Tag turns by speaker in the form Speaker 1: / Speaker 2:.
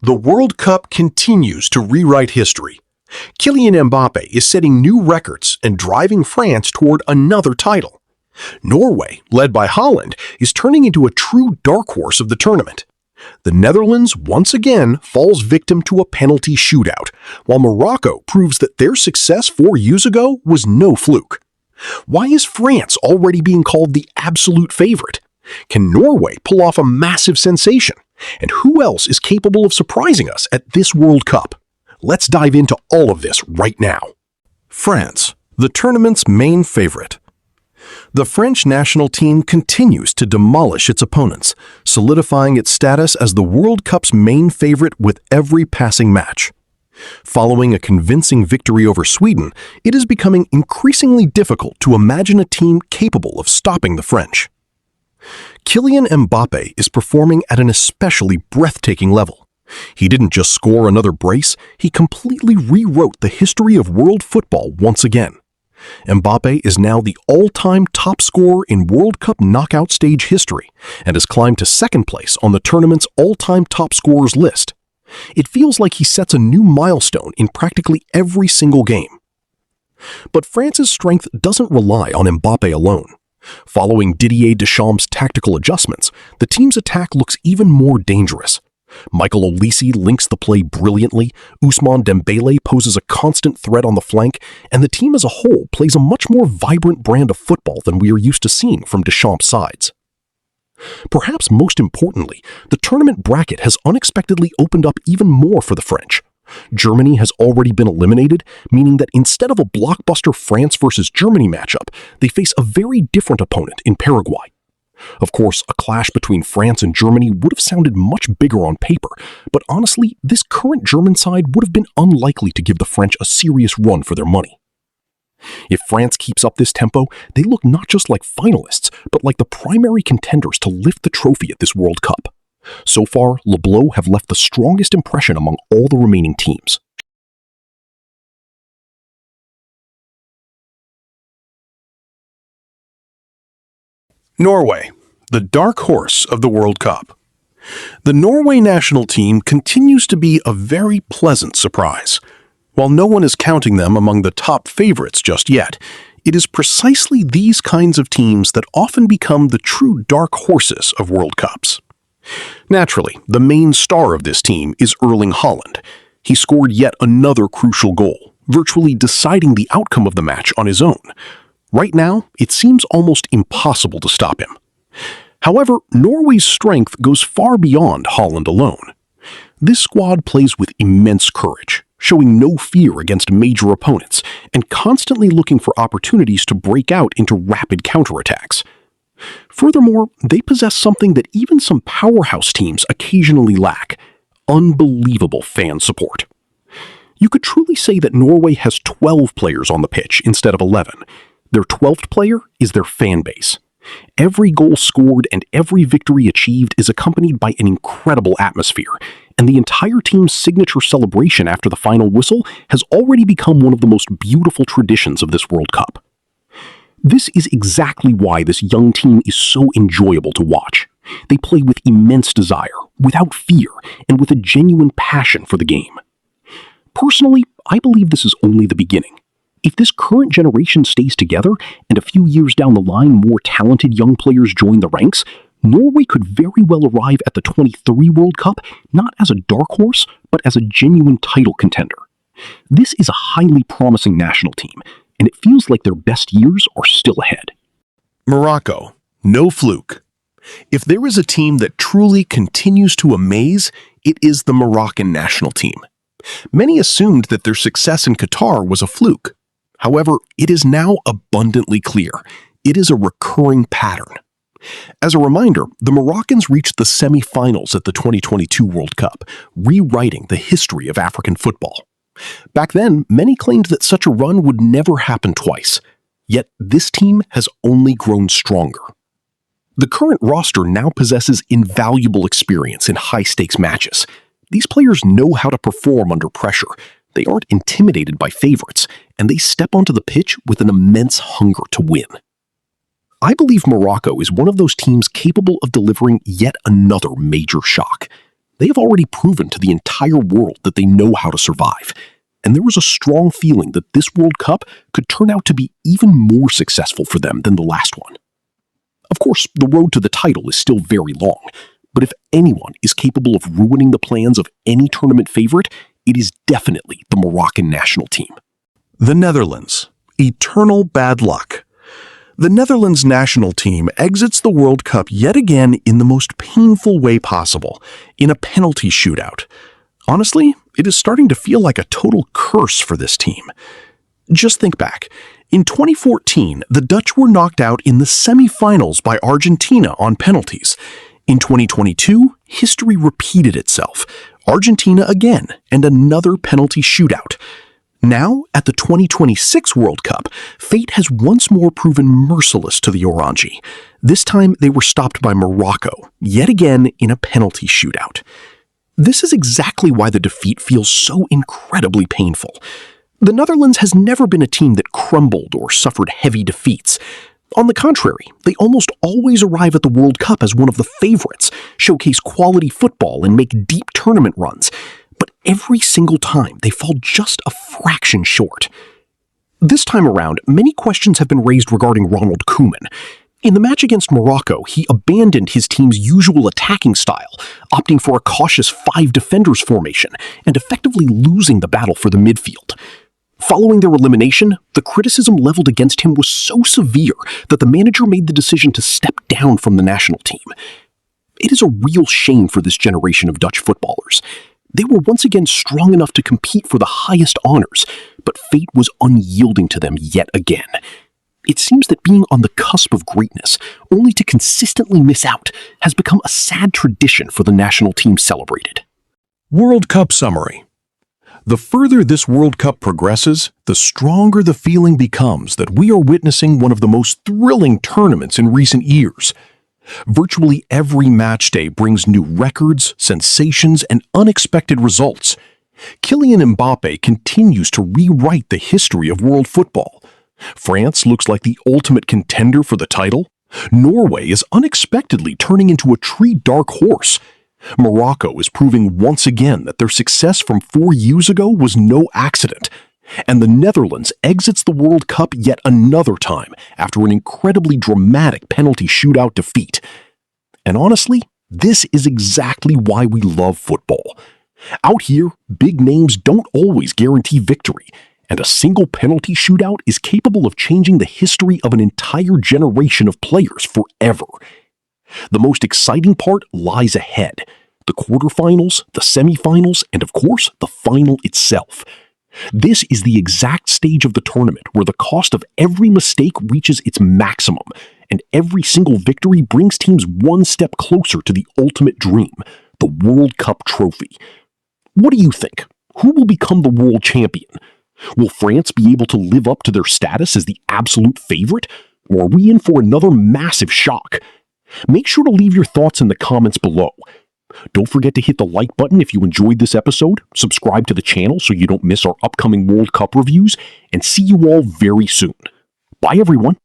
Speaker 1: The World Cup continues to rewrite history. Kylian Mbappé is setting new records and driving France toward another title. Norway, led by Holland, is turning into a true dark horse of the tournament. The Netherlands once again falls victim to a penalty shootout, while Morocco proves that their success 4 years ago was no fluke. Why is France already being called the absolute favorite? Can Norway pull off a massive sensation? And who else is capable of surprising us at this World Cup? Let's dive into all of this right now.
Speaker 2: France, the tournament's main favorite. The French national team continues to demolish its opponents, solidifying its status as the World Cup's main favorite with every passing match. Following a convincing victory over Sweden, it is becoming increasingly difficult to imagine a team capable of stopping the French. Kylian Mbappé is performing at an especially breathtaking level. He didn't just score another brace, he completely rewrote the history of world football once again. Mbappé is now the all-time top scorer in World Cup knockout stage history and has climbed to second place on the tournament's all-time top scorers list. It feels like he sets a new milestone in practically every single game. But France's strength doesn't rely on Mbappé alone. Following Didier Deschamps' tactical adjustments, the team's attack looks even more dangerous. Michael Olise links the play brilliantly, Ousmane Dembélé poses a constant threat on the flank, and the team as a whole plays a much more vibrant brand of football than we are used to seeing from Deschamps' sides. Perhaps most importantly, the tournament bracket has unexpectedly opened up even more for the French. Germany has already been eliminated, meaning that instead of a blockbuster France versus Germany matchup, they face a very different opponent in Paraguay. Of course, a clash between France and Germany would have sounded much bigger on paper, but honestly, this current German side would have been unlikely to give the French a serious run for their money. If France keeps up this tempo, they look not just like finalists, but like the primary contenders to lift the trophy at this World Cup. So far, Le Bleu have left the strongest impression among all the remaining teams.
Speaker 1: Norway, the dark horse of the World Cup. The Norway national team continues to be a very pleasant surprise. While no one is counting them among the top favorites just yet, it is precisely these kinds of teams that often become the true dark horses of World Cups. Naturally, the main star of this team is Erling Haaland. He scored yet another crucial goal, virtually deciding the outcome of the match on his own. Right now, it seems almost impossible to stop him. However, Norway's strength goes far beyond Haaland alone. This squad plays with immense courage, showing no fear against major opponents and constantly looking for opportunities to break out into rapid counterattacks. Furthermore, they possess something that even some powerhouse teams occasionally lack: unbelievable fan support. You could truly say that Norway has 12 players on the pitch instead of 11. Their 12th player is their fan base. Every goal scored and every victory achieved is accompanied by an incredible atmosphere, and the entire team's signature celebration after the final whistle has already become one of the most beautiful traditions of this World Cup. This is exactly why this young team is so enjoyable to watch. They play with immense desire, without fear, and with a genuine passion for the game. Personally, I believe this is only the beginning. If this current generation stays together, and a few years down the line more talented young players join the ranks, Norway could very well arrive at the 23 World Cup not as a dark horse, but as a genuine title contender. This is a highly promising national team, and it feels like their best years are still ahead. Morocco, no fluke. If there is a team that truly continues to amaze, it is the Moroccan national team. Many assumed that their success in Qatar was a fluke. However, it is now abundantly clear. It is a recurring pattern. As a reminder, the Moroccans reached the semi-finals at the 2022 World Cup, rewriting the history of African football. Back then, many claimed that such a run would never happen twice. Yet this team has only grown stronger. The current roster now possesses invaluable experience in high-stakes matches. These players know how to perform under pressure. They aren't intimidated by favorites, and they step onto the pitch with an immense hunger to win. I believe Morocco is one of those teams capable of delivering yet another major shock. They have already proven to the entire world that they know how to survive, and there was a strong feeling that this World Cup could turn out to be even more successful for them than the last one. Of course, the road to the title is still very long, but if anyone is capable of ruining the plans of any tournament favorite, it is definitely the Moroccan national team.
Speaker 2: The Netherlands. Eternal bad luck. The Netherlands national team exits the World Cup yet again in the most painful way possible, in a penalty shootout. Honestly, it is starting to feel like a total curse for this team. Just think back. In 2014, the Dutch were knocked out in the semi-finals by Argentina on penalties. In 2022, history repeated itself. Argentina again, and another penalty shootout. Now, at the 2026 World Cup, fate has once more proven merciless to the Orange. This time, they were stopped by Morocco, yet again in a penalty shootout. This is exactly why the defeat feels so incredibly painful. The Netherlands has never been a team that crumbled or suffered heavy defeats. On the contrary, they almost always arrive at the World Cup as one of the favorites, showcase quality football, and make deep tournament runs. But every single time, they fall just a fraction short. This time around, many questions have been raised regarding Ronald Koeman. In the match against Morocco, he abandoned his team's usual attacking style, opting for a cautious 5 defenders formation and effectively losing the battle for the midfield. Following their elimination, the criticism leveled against him was so severe that the manager made the decision to step down from the national team. It is a real shame for this generation of Dutch footballers. They were once again strong enough to compete for the highest honors, but fate was unyielding to them yet again. It seems that being on the cusp of greatness, only to consistently miss out, has become a sad tradition for the national team celebrated. World Cup summary. The further this World Cup progresses, the stronger the feeling becomes that we are witnessing one of the most thrilling tournaments in recent years. Virtually every match day brings new records, sensations, and unexpected results. Kylian Mbappé continues to rewrite the history of world football. France looks like the ultimate contender for the title. Norway is unexpectedly turning into a tree dark horse. Morocco is proving once again that their success from 4 years ago was no accident. And the Netherlands exits the World Cup yet another time after an incredibly dramatic penalty shootout defeat. And honestly, this is exactly why we love football. Out here, big names don't always guarantee victory, and a single penalty shootout is capable of changing the history of an entire generation of players forever. The most exciting part lies ahead: the quarterfinals, the semifinals, and of course, the final itself. This is the exact stage of the tournament where the cost of every mistake reaches its maximum, and every single victory brings teams one step closer to the ultimate dream, the World Cup trophy. What do you think? Who will become the world champion? Will France be able to live up to their status as the absolute favorite? Or are we in for another massive shock? Make sure to leave your thoughts in the comments below. Don't forget to hit the like button if you enjoyed this episode, subscribe to the channel so you don't miss our upcoming World Cup reviews, and see you all very soon. Bye everyone.